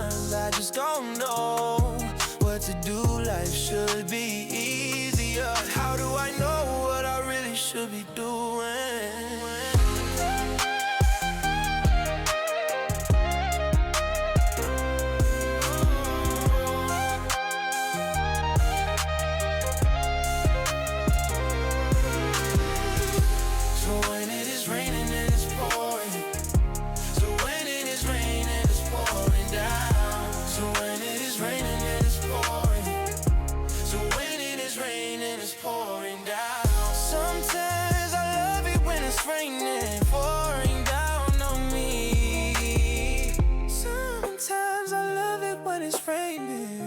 Sometimes I just don't know what to do. Life should be easier. How do I know what I really should be doing? Pouring down. Sometimes I love it when it's raining, pouring down on me. Sometimes I love it when it's raining.